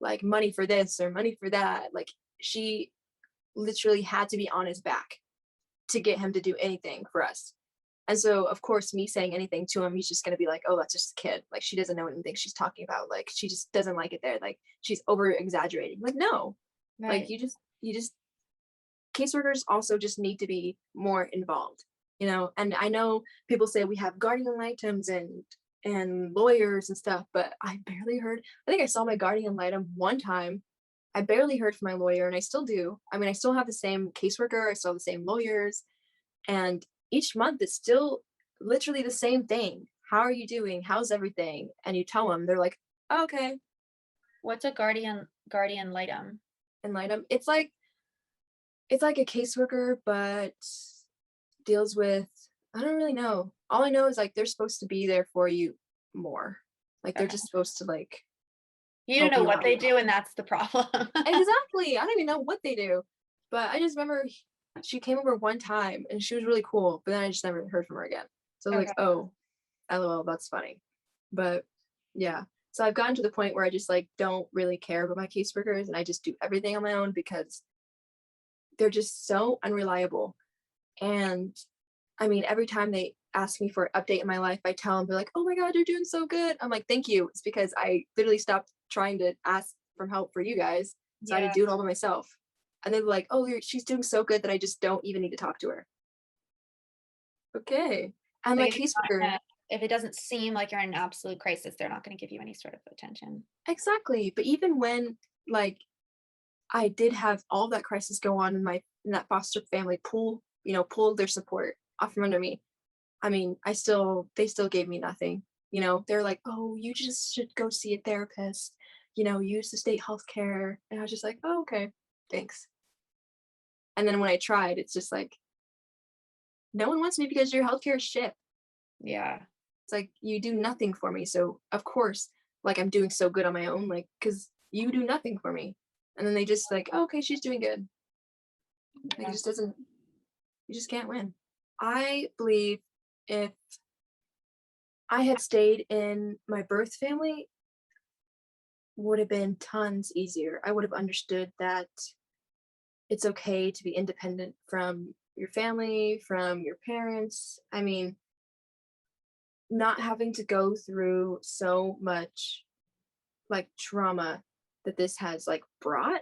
like money for this or money for that. Like she literally had to be on his back to get him to do anything for us. And so, of course, me saying anything to him, he's just going to be like, oh, that's just a kid. Like, she doesn't know anything she's talking about. Like, she just doesn't like it there. Like, she's over exaggerating. Like, no, like, Right. caseworkers also just need to be more involved, And I know people say we have guardian ad litems and lawyers and stuff, but I barely heard. I think I saw my guardian ad litem one time. I barely heard from my lawyer, and I still do. I mean, I still have the same caseworker. I still have the same lawyers, and each month it's still literally the same thing. How are you doing? How's everything? And you tell them, they're like, oh, okay, What's a guardian litem? and light them. It's like a caseworker, but deals with, I don't really know. All I know is like they're supposed to be there for you more. Like they're Okay. just supposed to like You don't help know you what out. they do, and that's the problem. Exactly. I don't even know what they do. But I just remember she came over one time and she was really cool, but then I just never heard from her again. So I was Okay. like, oh, LOL, that's funny. But yeah. So I've gotten to the point where I just like don't really care about my caseworkers and I just do everything on my own because they're just so unreliable. And I mean, every time they ask me for an update in my life, I tell them, they're like, oh my God, you're doing so good. I'm like, thank you. It's because I literally stopped trying to ask for help for you guys. So I had Yeah. to do it all by myself. And they're like, oh, she's doing so good that I just don't even need to talk to her. Okay. And my Like caseworker, if it doesn't seem like you're in an absolute crisis, they're not going to give you any sort of attention. exactly. But even when like I did have all that crisis go on in that foster family pulled their support off from under me. I mean, they still gave me nothing. They're like, oh, you just should go see a therapist, use the state health care. And I was just like, oh, okay, thanks. And then when I tried, it's just like, no one wants me because your healthcare is shit. Yeah. It's like you do nothing for me. So of course, like I'm doing so good on my own, like, because you do nothing for me. And then they just like, oh, okay, she's doing good. Like it Yeah. just doesn't, you just can't win. I believe if I had stayed in my birth family, would have been tons easier. I would have understood that it's okay to be independent from your family, from your parents. I mean, not having to go through so much like trauma that this has like brought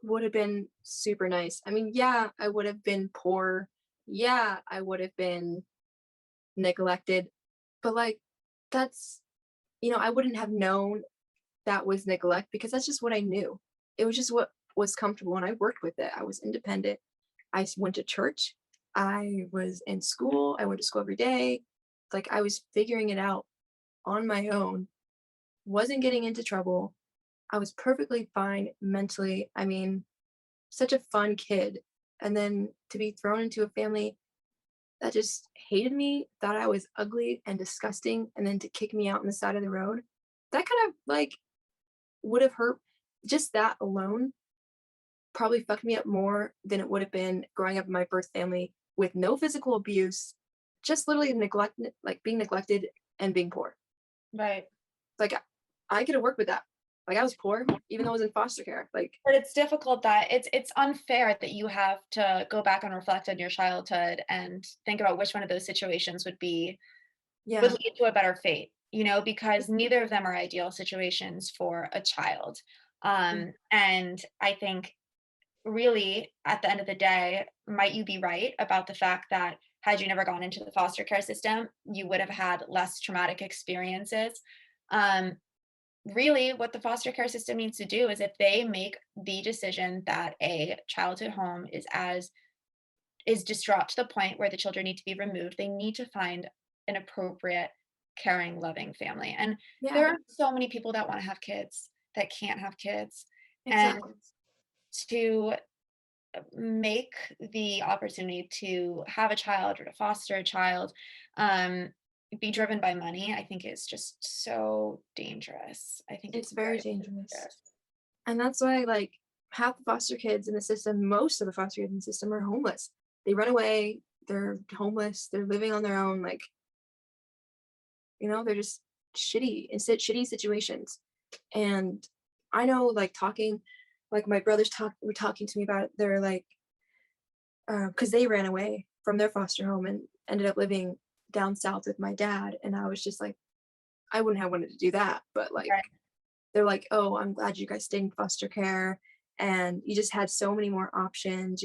would have been super nice. I mean, yeah, I would have been poor. Yeah, I would have been neglected. But like, that's, I wouldn't have known that was neglect because that's just what I knew. It was just what was comfortable and I worked with it. I was independent. Went to church. I was in school. I went to school every day. Like I was figuring it out on my own, wasn't getting into trouble. I was perfectly fine mentally. I mean, such a fun kid. And then to be thrown into a family that just hated me, thought I was ugly and disgusting, and then to kick me out on the side of the road, that kind of like would have hurt. Just that alone probably fucked me up more than it would have been growing up in my birth family with no physical abuse, just literally like being neglected and being poor. Right. Like I could have worked with that. Like I was poor, even though I was in foster care. Like, But it's difficult that it's unfair that you have to go back and reflect on your childhood and think about which one of those situations would yeah, lead to a better fate, because neither of them are ideal situations for a child. mm, And I think really at the end of the day, might you be right about the fact that had you never gone into the foster care system, you would have had less traumatic experiences. Um, Really, what the foster care system needs to do is if they make the decision that a childhood home is distraught to the point where the children need to be removed, they need to find an appropriate, caring, loving family. And yeah, there are so many people that want to have kids that can't have kids. And exactly. to make the opportunity to have a child or to foster a child um, be driven by money, I think is just so dangerous. I think it's It's very very dangerous. dangerous. And that's why like half the foster kids in the system, most of the foster kids in the system are homeless. They run away, they're homeless, they're living on their own, like, they're just shitty situations. And I know like talking, like my brothers were talking to me about it. They're like, because they ran away from their foster home and ended up living down south with my dad. And I was just like, I wouldn't have wanted to do that. But like, Right. they're like, oh, I'm glad you guys stayed in foster care. And you just had so many more options,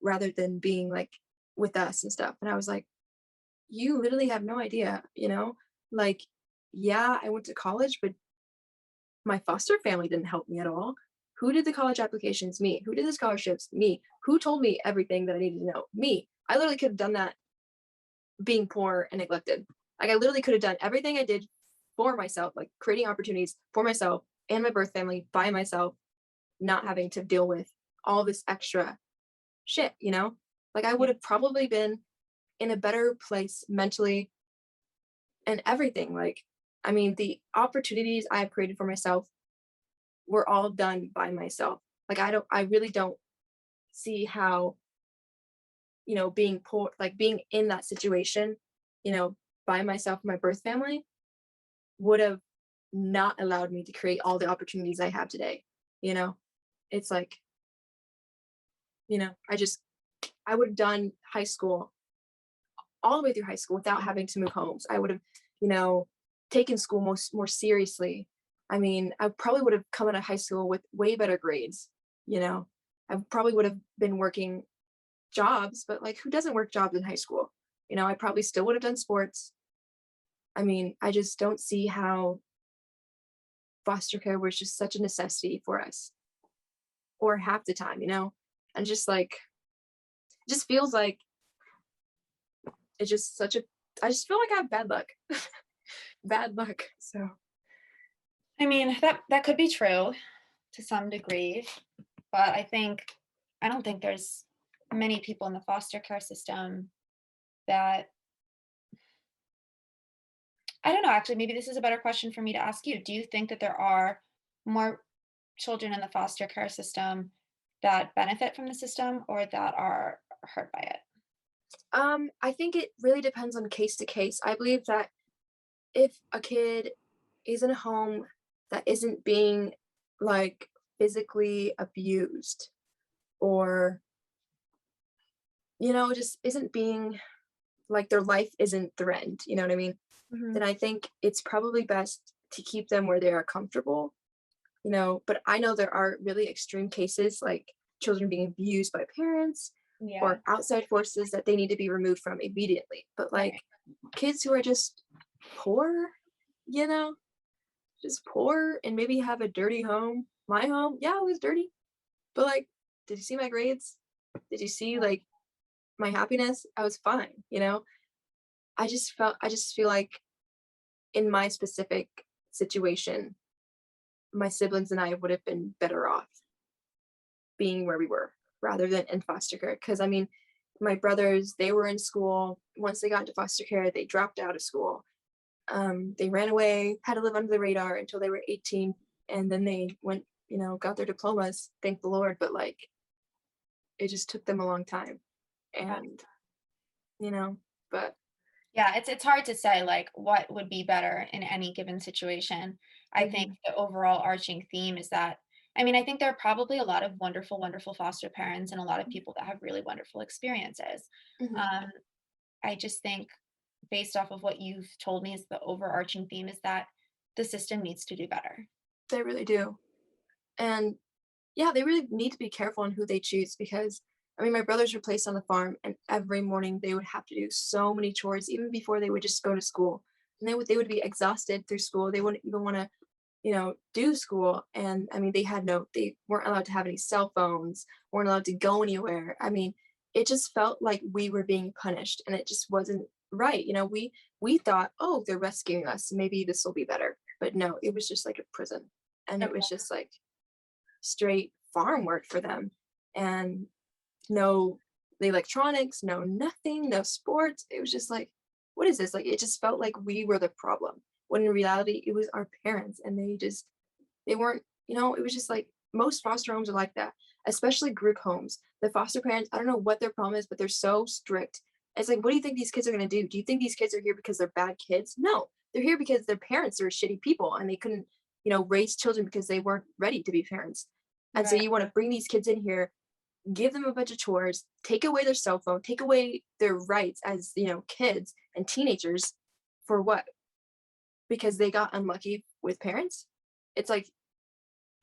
rather than being like with us and stuff. And I was like, you literally have no idea. Like, yeah, I went to college, but my foster family didn't help me at all. Who did the college applications? Me. Who did the scholarships? Me. Who told me everything that I needed to know? Me. I literally could have done that being poor and neglected. Like I literally could have done everything I did for myself, like creating opportunities for myself and my birth family by myself, not having to deal with all this extra shit. Like I Yeah. would have probably been in a better place mentally and everything. Like, I mean, the opportunities I have created for myself were all done by myself. Like I really don't see how, being poor, like being in that situation, you know, by myself, my birth family would have not allowed me to create all the opportunities I have today. You know, it's like, I would have done high school all the way through high school without having to move homes. I would have, you know, taken school more seriously. I mean, I probably would have come out of high school with way better grades. You know, I probably would have been working jobs, but like, who doesn't work jobs in high school? I probably still would have done sports. I mean, I just don't see how foster care was just such a necessity for us, or half the time. And just like, it just feels like it's just such a, I just feel like I have bad luck. Bad luck. So, I mean, that could be true to some degree, but I don't think there's many people in the foster care system that I don't know, actually, maybe this is a better question for me to ask you. Do you think that there are more children in the foster care system that benefit from the system or that are hurt by it? I think it really depends on case to case. I believe that if a kid is in a home that isn't being like physically abused, or just isn't being like, their life isn't threatened, you know what I mean? Mhm. Then I think it's probably best to keep them where they are comfortable. But I know there are really extreme cases, like children being abused by parents Yeah, or outside forces that they need to be removed from immediately. But like right. kids who are just poor, you know, just poor and maybe have a dirty home. My home, yeah, it was dirty. But like, did you see my grades? Did you see like my happiness? I was fine. I just feel like in my specific situation, my siblings and I would have been better off being where we were rather than in foster care. Because I mean, my brothers, they were in school. Once they got into foster care, they dropped out of school. They ran away, had to live under the radar until they were 18. And then they went, got their diplomas, thank the Lord. But like, it just took them a long time. Yeah. And, you know, but Yeah, it's hard to say, like, what would be better in any given situation. I think Mhm, the overall arching theme is that I mean, I think there are probably a lot of wonderful, wonderful foster parents and a lot of people that have really wonderful experiences. mhm. Um, I just think based off of what you've told me is the overarching theme is that the system needs to do better. They really do. And yeah, they really need to be careful on who they choose because I mean, my brothers were placed on the farm, and every morning they would have to do so many chores, even before they would just go to school. And they would be exhausted through school. They wouldn't even want to, do school. And I mean, they weren't allowed to have any cell phones, weren't allowed to go anywhere. I mean, it just felt like we were being punished, and it just wasn't right. We thought, oh, they're rescuing us. Maybe this will be better. But no, it was just like a prison, and it was Okay. just like straight farm work for them. And no the electronics, no nothing, no sports. It was just like, what is this? Like it just felt like we were the problem. When in reality it was our parents and they weren't, it was just like most foster homes are like that, especially group homes. The foster parents, I don't know what their problem is, but they're so strict. It's like, what do you think these kids are gonna do? Do you think these kids are here because they're bad kids? No, they're here because their parents are shitty people and they couldn't, raise children because they weren't ready to be parents. And so Right. you want to bring these kids in here, give them a bunch of chores, take away their cell phone, take away their rights as, kids and teenagers for what? Because they got unlucky with parents? It's like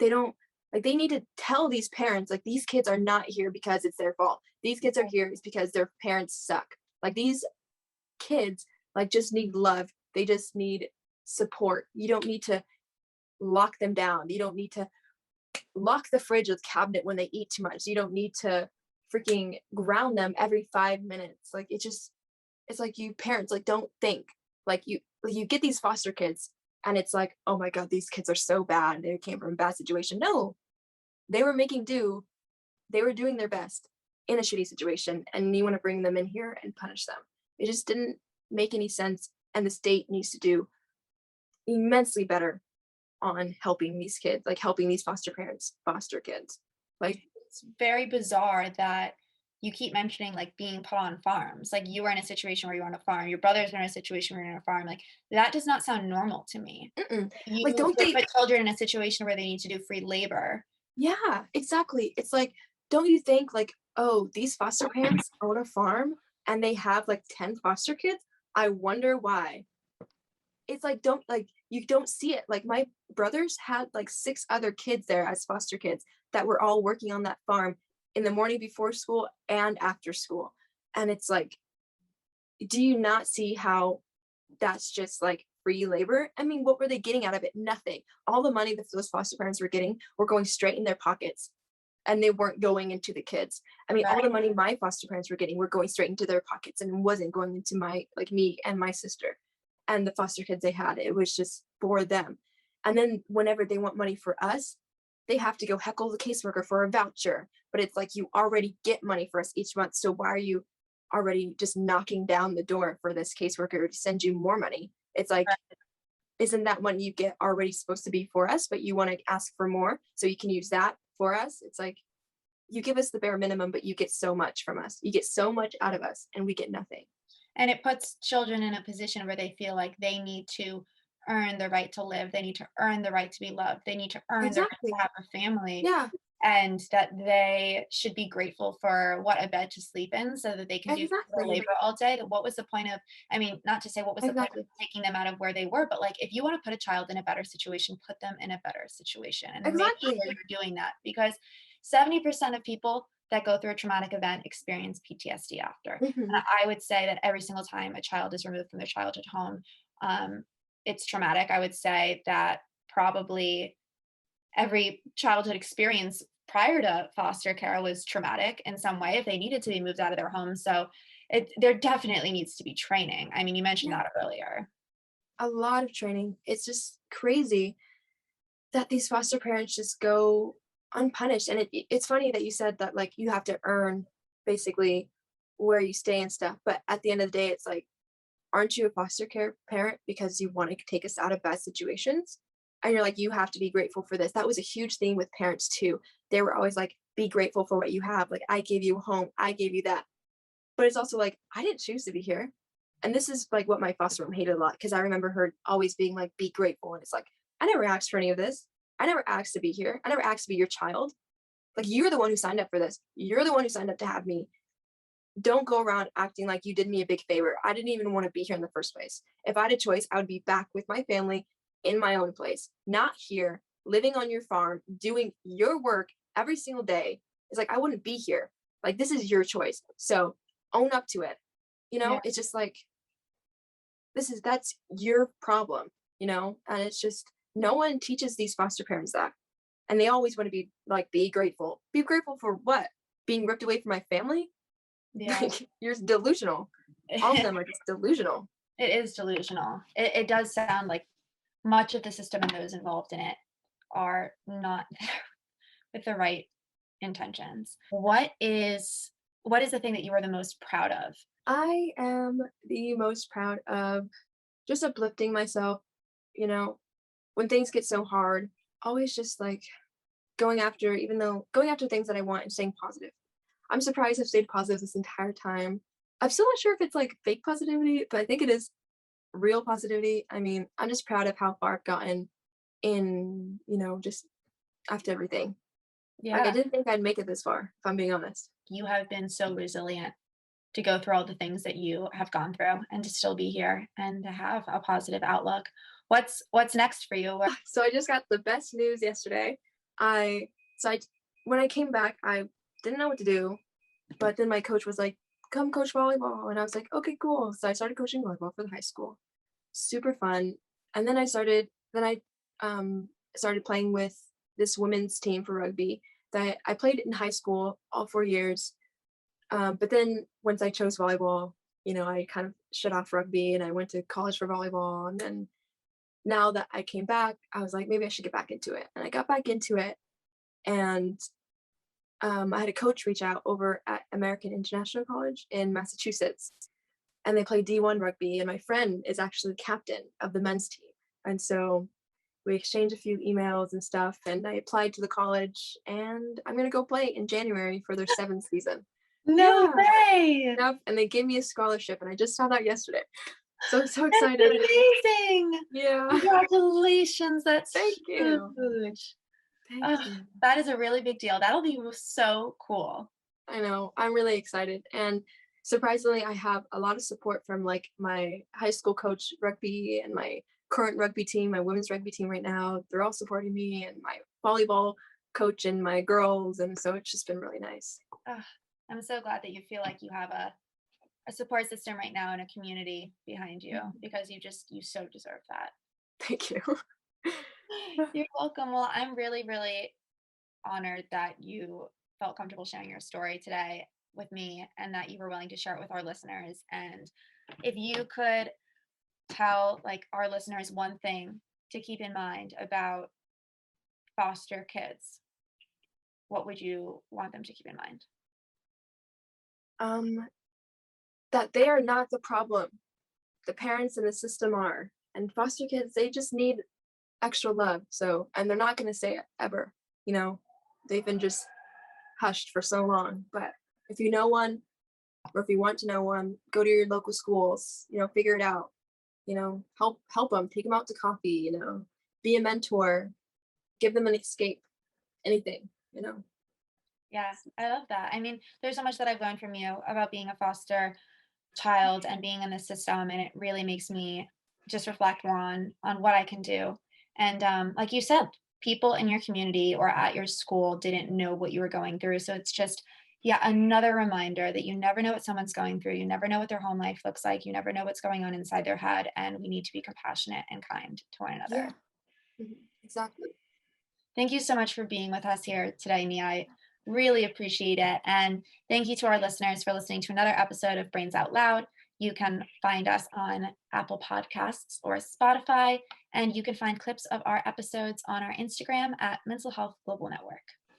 they don't like they need to tell these parents like these kids are not here because it's their fault. These kids are here is because their parents suck. Like these kids like just need love. They just need support. You don't need to lock them down. You don't need to lock the fridge or the cabinet when they eat too much. You don't need to freaking ground them every 5 minutes. Like it's like you parents like don't think like you get these foster kids and it's like, oh my god, these kids are so bad. They came from a bad situation. No, they were making do. They were doing their best in a shitty situation, and you want to bring them in here and punish them. It just didn't make any sense. And the state needs to do immensely better on helping these kids, like helping these foster parents foster kids. Like, It's very bizarre that you keep mentioning like being put on farms. Like you were in a situation where you were on a farm, your brothers were in a situation where you're on a farm. Like that does not sound normal to me. mm-mm. You Like, don't would they? put children in a situation where they need to do free labor. Yeah, exactly. It's like, don't you think like, oh, these foster parents own a farm and they have like 10 foster kids? I wonder why. It's like, don't like you don't see it. Like my brothers had like six other kids there as foster kids that were all working on that farm in the morning before school and after school. And it's like, do you not see how that's just like free labor? I mean, what were they getting out of it? Nothing. All the money that those foster parents were getting were going straight in their pockets and they weren't going into the kids. I mean, all Right. the money my foster parents were getting were going straight into their pockets and wasn't going into my, like me and my sister and the foster kids they had. It was just for them. And then whenever they want money for us, they have to go heckle the caseworker for a voucher. But it's like you already get money for us each month. So why are you already just knocking down the door for this caseworker to send you more money? It's like, isn't that money you get already supposed to be for us, but you want to ask for more so you can use that for us? It's like you give us the bare minimum, but you get so much from us. You get so much out of us, and we get nothing. And it puts children in a position where they feel like they need to earn the right to live. They need to earn the right to be loved. They need to earn the right to Exactly. have a family. Yeah, And that they should be grateful for what a bed to sleep in so that they can do physical exactly. labor all day. What was the point of, I mean, not to say what was the point of Exactly. taking them out of where they were, but like if you want to put a child in a better situation, put them in a better situation and make Exactly. sure you're doing that because 70% of people that go through a traumatic event experience PTSD after. Hmm. And I would say that every single time a child is removed from their childhood home, um, it's traumatic. I would say that probably every childhood experience prior to foster care was traumatic in some way if they needed to be moved out of their home. So there definitely needs to be training. I mean, you mentioned Yeah, that earlier. a lot of training. It's just crazy that these foster parents just go unpunished. And it's funny that you said that like you have to earn basically where you stay and stuff. But at the end of the day, it's like, aren't you a foster care parent because you want to take us out of bad situations? And you're like, you have to be grateful for this. That was a huge thing with parents too. They were always like, be grateful for what you have. Like, I gave you a home, I gave you that. But it's also like, I didn't choose to be here. And this is like what my foster mom hated a lot because I remember her always being like, be grateful. And it's like, I never asked for any of this. I never asked to be here. I never asked to be your child. Like, you're the one who signed up for this. You're the one who signed up to have me. Don't go around acting like you did me a big favor. I didn't even want to be here in the first place. If I had a choice, I would be back with my family in my own place, not here, living on your farm, doing your work every single day. It's like, I wouldn't be here. Like, this is your choice. So own up to it. Yeah. It's just like, that's your problem, and it's just, no one teaches these foster parents that. And they always want to be like, be grateful. Be grateful for what? Being ripped away from my family? Yeah. Like, you're delusional. All of them are just delusional. It is delusional. It does sound like much of the system and those involved in it are not there with the right intentions. What is the thing that you are the most proud of? I am the most proud of just uplifting myself, you know, when things get so hard, always just like going after things that I want and staying positive. I'm surprised I've stayed positive this entire time. I'm still not sure if it's like fake positivity, but I think it is real positivity. I mean, I'm just proud of how far I've gotten in, just after everything. Like, I Yeah, didn't think I'd make it this far, if I'm being honest. you have been so resilient to go through all the things that you have gone through and to still be here and to have a positive outlook. What's next for you? So I just got the best news yesterday. I so I When I came back, I didn't know what to do, but then my coach was like, "Come coach volleyball," and I was like, "Okay, cool." So I started coaching volleyball for the high school. Super fun. And then I started playing with this women's team for rugby that I played in high school all 4 years. But then once I chose volleyball, I kind of shut off rugby and I went to college for volleyball. And then now that I came back, I was like, maybe I should get back into it. And I got back into it. And I had a coach reach out over at American International College in Massachusetts, and they play D1 rugby. And my friend is actually the captain of the men's team. And so we exchanged a few emails and stuff. And I applied to the college, and I'm going to go play in January for their seventh season. No Yeah. way. Yep. And they gave me a scholarship, and I just found out yesterday. So I'm so That's excited. amazing. Yeah. Congratulations. That's Thank you. huge. Thank Ugh, you. that is a really big deal. That'll be so cool. I know. I'm really excited. And surprisingly, I have a lot of support from like my high school coach rugby and my current rugby team, my women's rugby team right now. They're all supporting me, and my volleyball coach and my girls. And so it's just been really nice. Ugh, I'm so glad that you feel like you have a support system right now and a community behind you because you so deserve that. Thank you. You're welcome. Well, I'm really, really honored that you felt comfortable sharing your story today with me and that you were willing to share it with our listeners. And if you could tell like our listeners one thing to keep in mind about foster kids, what would you want them to keep in mind? um, that they are not the problem. The parents in the system are. And foster kids, they just need extra love. So, and they're not going to say it ever. They've been just hushed for so long. But if you know one, or if you want to know one, go to your local schools, figure it out, help them, take them out to coffee, be a mentor, give them an escape, anything. Yeah, I love that. I mean, there's so much that I've learned from you about being a foster child and being in the system, and it really makes me just reflect more on what I can do. And like you said, people in your community or at your school didn't know what you were going through, so it's just yeah another reminder that you never know what someone's going through. You never know what their home life looks like. You never know what's going on inside their head, and we need to be compassionate and kind to one Yeah. another. Exactly. Thank you so much for being with us here today, Nia. I really appreciate it. And thank you to our listeners for listening to another episode of Brains Out Loud. You can find us on Apple Podcasts or Spotify, and you can find clips of our episodes on our Instagram at Mental Health Global Network.